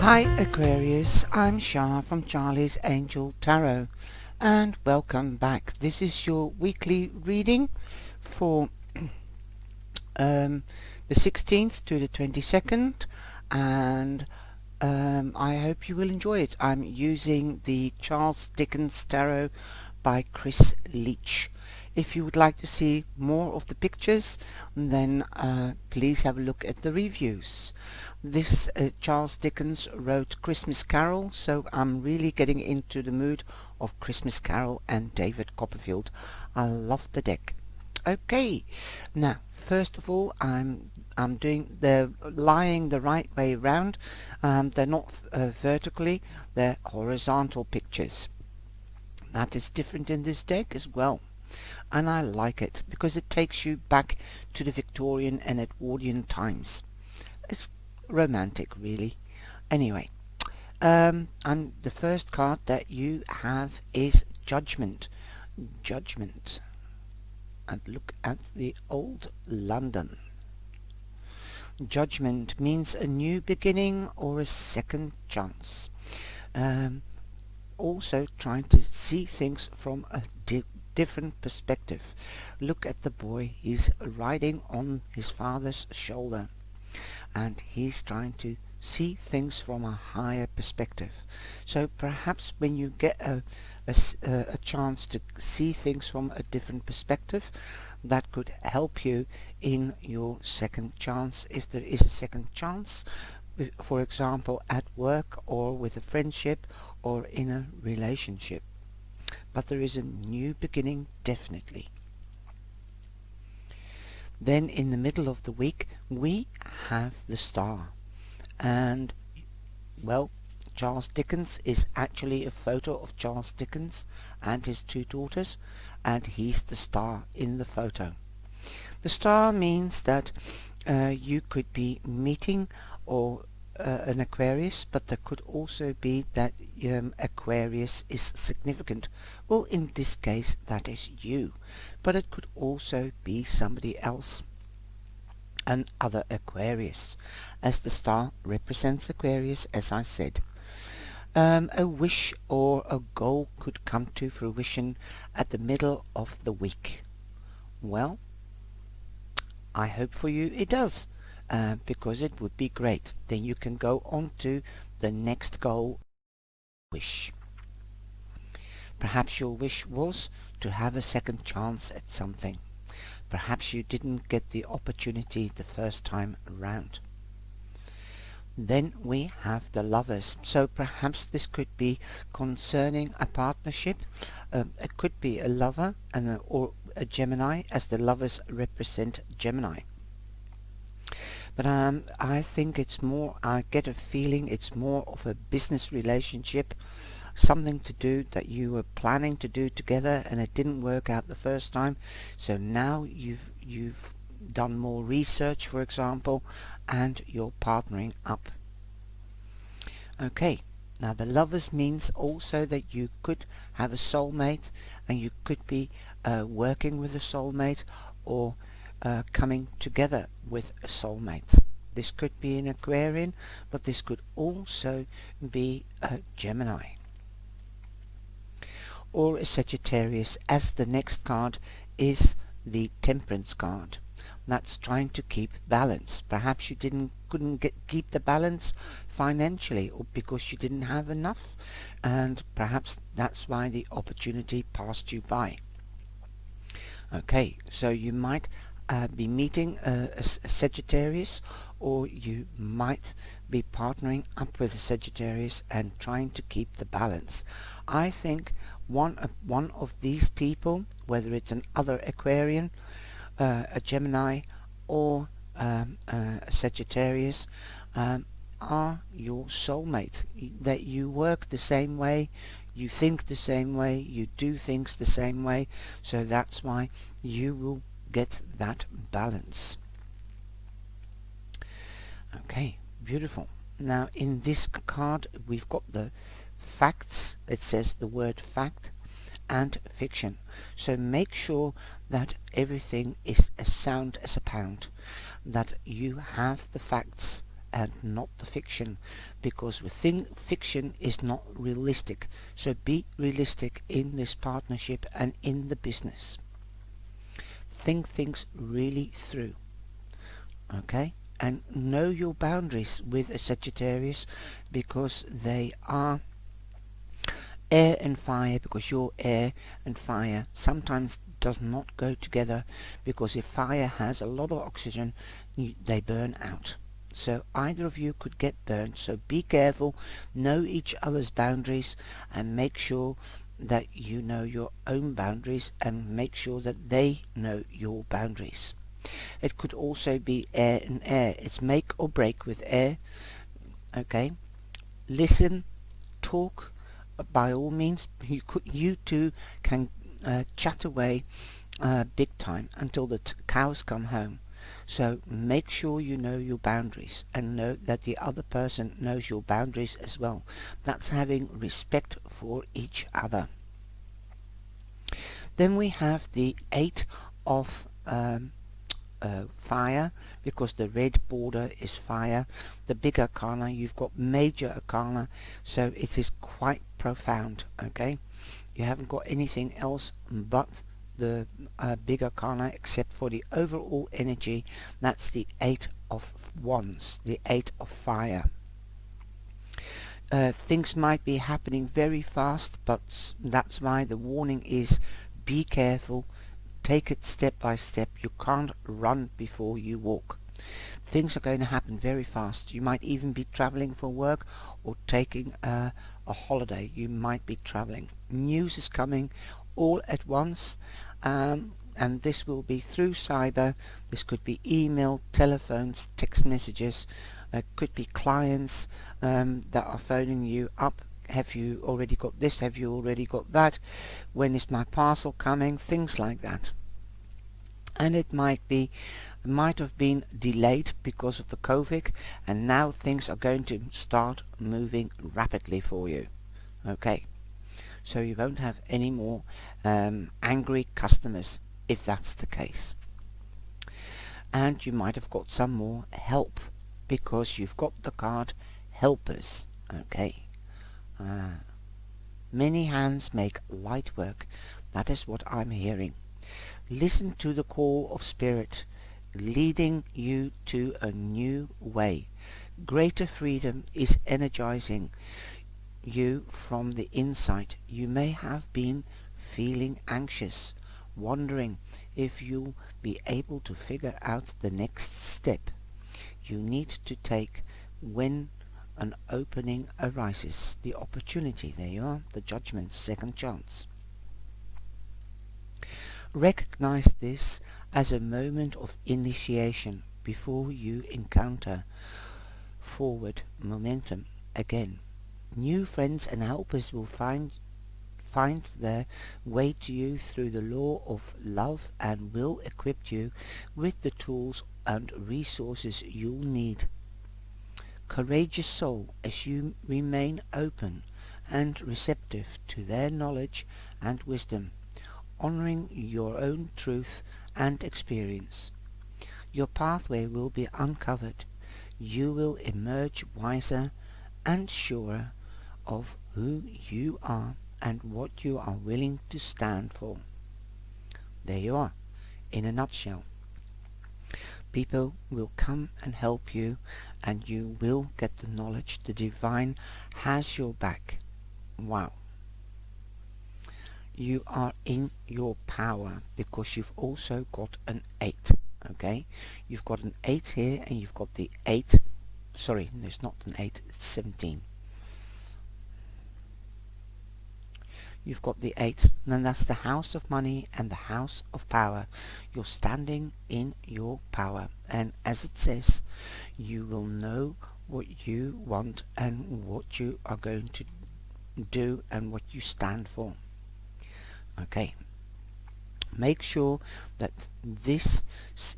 Hi Aquarius, I'm Shah from Charlie's Angel Tarot and welcome back. This is your weekly reading for the 16th to the 22nd, and I hope you will enjoy it. I'm using the Charles Dickens Tarot by Chris Leach. If you would like to see more of the pictures, then please have a look at the reviews. This Charles Dickens wrote Christmas Carol, so I'm really getting into the mood of Christmas Carol and David Copperfield. I love the deck. Okay, now first of all, they're lying the right way round. They're not vertically, they're horizontal pictures. That is different in this deck as well, and I like it because it takes you back to the Victorian and Edwardian times. It's romantic, really. Anyway, and the first card that you have is Judgment. Judgment. And look at the old London. Judgment means a new beginning or a second chance. Also trying to see things from a different perspective. Look at the boy, he's riding on his father's shoulder, and he's trying to see things from a higher perspective. So perhaps when you get a chance to see things from a different perspective, that could help you in your second chance, if there is a second chance, for example at work or with a friendship or in a relationship. But there is a new beginning, definitely. Then in the middle of the week we have the Star, and well, Charles Dickens is actually a photo of Charles Dickens and his two daughters, and he's the star in the photo. The star means that you could be meeting or an Aquarius, but there could also be that Aquarius is significant. Well, in this case that is you, but it could also be somebody else, another Aquarius, as the star represents Aquarius, as I said. A wish or a goal could come to fruition at the middle of the week. Well, I hope for you it does, because it would be great. Then you can go on to the next goal, wish. Perhaps your wish was to have a second chance at something. Perhaps you didn't get the opportunity the first time around. Then we have the Lovers, so perhaps this could be concerning a partnership. It could be a lover or a Gemini, as the Lovers represent Gemini. But I think it's more, I get a feeling it's more of a business relationship, something to do that you were planning to do together and it didn't work out the first time, so now you've done more research, for example, and you're partnering up. Okay, now the Lovers means also that you could have a soulmate, and you could be working with a soulmate or coming together with a soulmate. This could be an Aquarian, but this could also be a Gemini or a Sagittarius, as the next card is the Temperance card. That's trying to keep balance. Perhaps you couldn't keep the balance financially, or because you didn't have enough, and perhaps that's why the opportunity passed you by. Okay, so you might be meeting a Sagittarius, or you might be partnering up with a Sagittarius and trying to keep the balance. I think one of these people, whether it's an other Aquarian, a Gemini, or a Sagittarius, are your soulmate. That you work the same way, you think the same way, you do things the same way, so that's why you will get that balance. Okay, beautiful. Now in this card we've got the facts. It says the word fact and fiction, so make sure that everything is as sound as a pound, that you have the facts and not the fiction, because fiction is not realistic. So be realistic in this partnership and in the business. Think things really through, okay? And know your boundaries with a Sagittarius, because they are air and fire, because your air and fire sometimes does not go together, because if fire has a lot of oxygen, they burn out. So either of you could get burned. So be careful, know each other's boundaries, and make sure that you know your own boundaries, and make sure that they know your boundaries. It could also be air and air. It's make or break with air. Okay, listen, talk. By all means, you two can chat away big time until the cows come home. So make sure you know your boundaries, and know that the other person knows your boundaries as well. That's having respect for each other. Then we have the Eight of fire, because the red border is fire. The big arcana, you've got major arcana, so it is quite profound. Okay, you haven't got anything else but the big arcana, except for the overall energy. That's the Eight of Wands, the Eight of Fire. Things might be happening very fast, but that's why the warning is be careful. Take it step by step. You can't run before you walk. Things are going to happen very fast. You might even be traveling for work or taking a holiday. You might be traveling. News is coming all at once, and this will be through cyber. This could be email, telephones, text messages. Could be clients that are phoning you up. Have you already got this? Have you already got that? When is my parcel coming? Things like that. And it might have been delayed because of the COVID, and now things are going to start moving rapidly for you. Okay, so you won't have any more angry customers if that's the case. And you might have got some more help, because you've got the card Helpers. Okay. Many hands make light work. That is what I'm hearing. Listen to the call of Spirit, leading you to a new way. Greater freedom is energizing you from the inside. You may have been feeling anxious, wondering if you'll be able to figure out the next step you need to take when an opening arises. The opportunity, there you are, the judgment, second chance. Recognize this as a moment of initiation before you encounter forward momentum again. New friends and helpers will find their way to you through the law of love, and will equip you with the tools and resources you'll need. Courageous soul, as you remain open and receptive to their knowledge and wisdom, honoring your own truth and experience. Your pathway will be uncovered. You will emerge wiser and surer of who you are and what you are willing to stand for. There you are, in a nutshell. People will come and help you, and you will get the knowledge. The divine has your back. Wow. You are in your power, because you've also got an 8. Okay, you've got an 8 here, and you've got the 8. Sorry, there's not an 8, it's 17. You've got the 8, and then that's the house of money and the house of power. You're standing in your power, and as it says, you will know what you want and what you are going to do and what you stand for. Okay, make sure that this,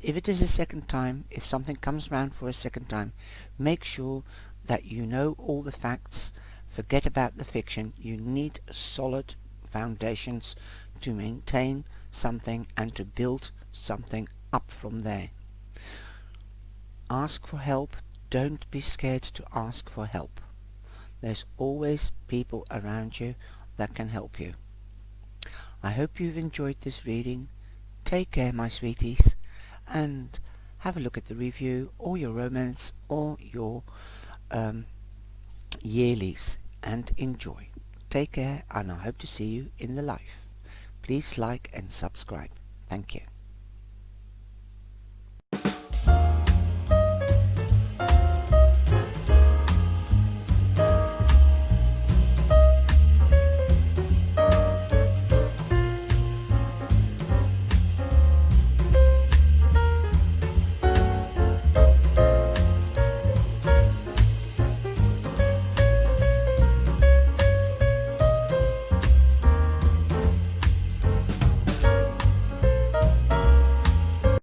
if it is a second time, if something comes around for a second time, make sure that you know all the facts. Forget about the fiction. You need solid foundations to maintain something and to build something up from there. Ask for help. don't be scared to ask for help. There's always people around you that can help you. I hope you've enjoyed this reading. Take care, my sweeties, and have a look at the review or your romance or your yearlies and enjoy. Take care, and I hope to see you in the life. Please like and subscribe. Thank you.